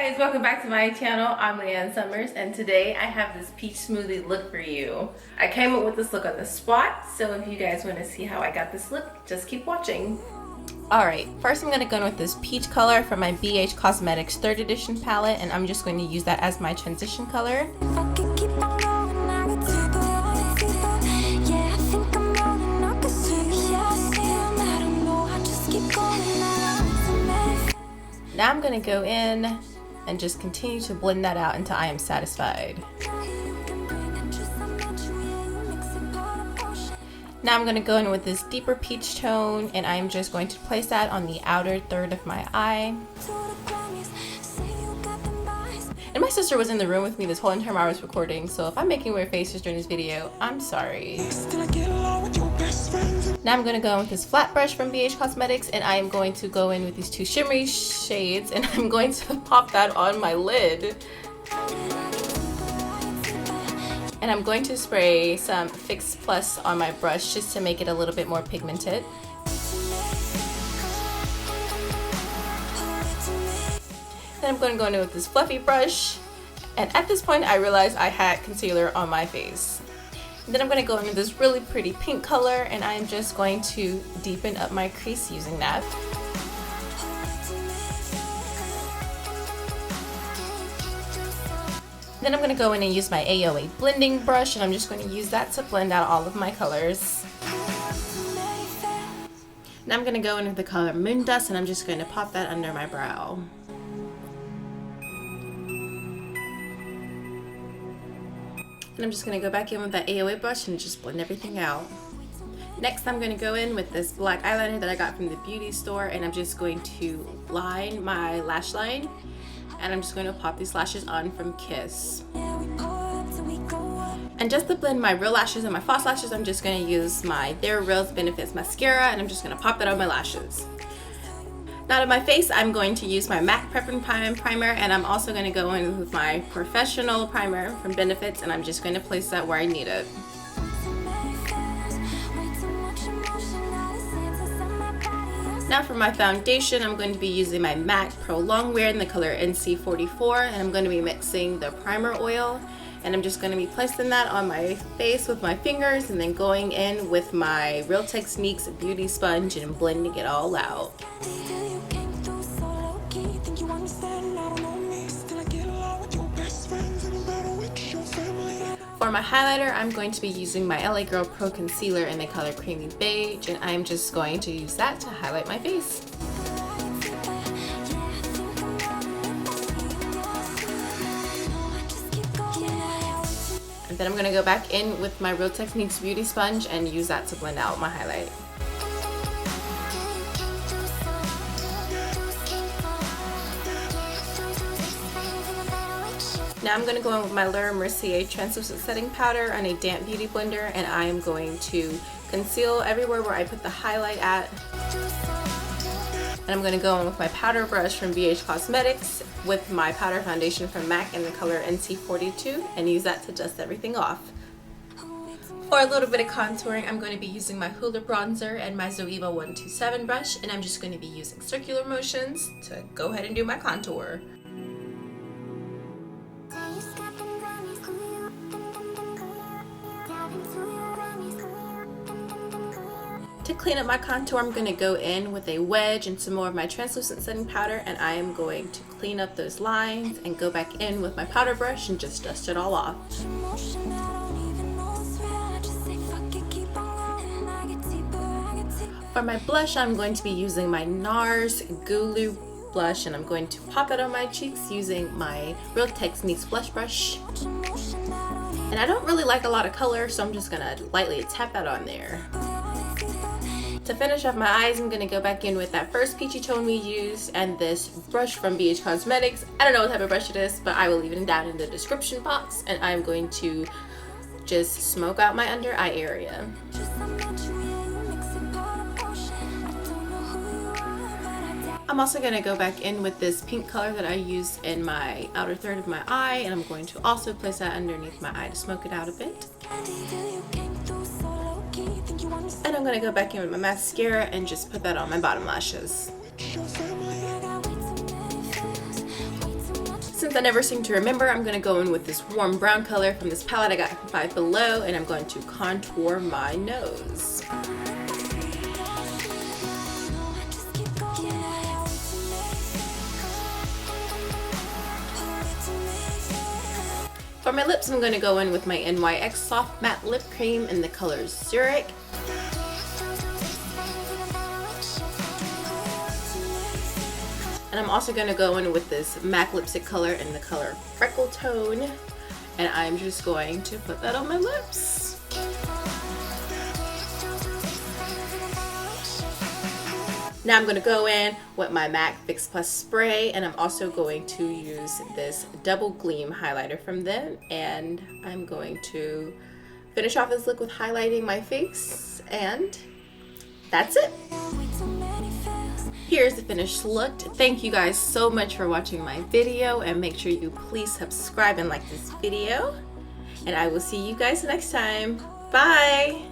guys, welcome back to my channel. I'm Leann Summers, and today I have this peach smoothie look for you. I came up with this look on the spot, so if you guys want to see how I got this look, just keep watching. Alright, first I'm going to go in with this peach color from my BH Cosmetics 3rd edition palette, and I'm just going to use that as my transition color. Now I'm going to go in and just continue to blend that out until I am satisfied. Now I'm going to go in with this deeper peach tone, and I'm just going to place that on the outer third of my eye. And my sister was in the room with me this whole entire time I was recording, so if I'm making weird faces during this video, I'm sorry. Now I'm going to go in with this flat brush from BH Cosmetics, and I am going to go in with these two shimmery shades, and I'm going to pop that on my lid. And I'm going to spray some Fix Plus on my brush just to make it a little bit more pigmented. Then I'm going to go in with this fluffy brush, and at this point I realized I had concealer on my face. And then I'm going to go in with this really pretty pink color, and I'm just going to deepen up my crease using that. Then I'm going to go in and use my AOA Blending Brush, and I'm just going to use that to blend out all of my colors. Now I'm going to go in with the color Moondust, and I'm just going to pop that under my brow. And I'm just going to go back in with that AOA brush and just blend everything out. Next, I'm going to go in with this black eyeliner that I got from the beauty store, and I'm just going to line my lash line. And I'm just going to pop these lashes on from Kiss. And just to blend my real lashes and my false lashes, I'm just going to use my They're Real Benefits Mascara, and I'm just going to pop that on my lashes. Now to my face, I'm going to use my MAC Prep and Prime primer, and I'm also going to go in with my Professional primer from Benefits, and I'm just going to place that where I need it. Now for my foundation, I'm going to be using my MAC Prolong in the color NC44, and I'm going to be mixing the primer oil, and I'm just going to be placing that on my face with my fingers, and then going in with my Real Techniques beauty sponge and blending it all out. For my highlighter, I'm going to be using my LA Girl Pro Concealer in the color Creamy Beige, and I'm just going to use that to highlight my face. And then I'm going to go back in with my Real Techniques beauty sponge and use that to blend out my highlight. Now I'm going to go in with my Mercier translucent setting powder on a damp beauty blender, and I am going to conceal everywhere where I put the highlight at. And I'm going to go in with my powder brush from BH Cosmetics with my powder foundation from MAC in the color NC42, and use that to dust everything off. For a little bit of contouring, I'm going to be using my Hoola Bronzer and my Zoeva 127 brush, and I'm just going to be using circular motions to go ahead and do my contour. To clean up my contour, I'm going to go in with a wedge and some more of my translucent setting powder, and I am going to clean up those lines and go back in with my powder brush and just dust it all off. For my blush, I'm going to be using my Nars Goulue blush, and I'm going to pop it on my cheeks using my Real Techniques blush brush. And I don't really like a lot of color, so I'm just going to lightly tap that on there. To finish off my eyes, I'm going to go back in with that first peachy tone we used and this brush from BH Cosmetics. I don't know what type of brush it is, but I will leave it down in the description box, and I'm going to just smoke out my under eye area. I'm also going to go back in with this pink color that I used in my outer third of my eye, and I'm going to also place that underneath my eye to smoke it out a bit. And I'm going to go back in with my mascara and just put that on my bottom lashes. since I never seem to remember, I'm going to go in with this warm brown color from this palette I got from Five Below, and I'm going to contour my nose. For my lips, I'm going to go in with my NYX Soft Matte Lip Cream in the color Zurich. And I'm also going to go in with this MAC lipstick color in the color Freckle Tone. And I'm just going to put that on my lips. Now I'm going to go in with my MAC Fix Plus spray, and I'm also going to use this Double Gleam highlighter from them. And I'm going to finish off this look with highlighting my face, and that's it. Here's the finished look. Thank you guys so much for watching my video, and make sure you please subscribe and like this video. And I will see you guys next time. Bye!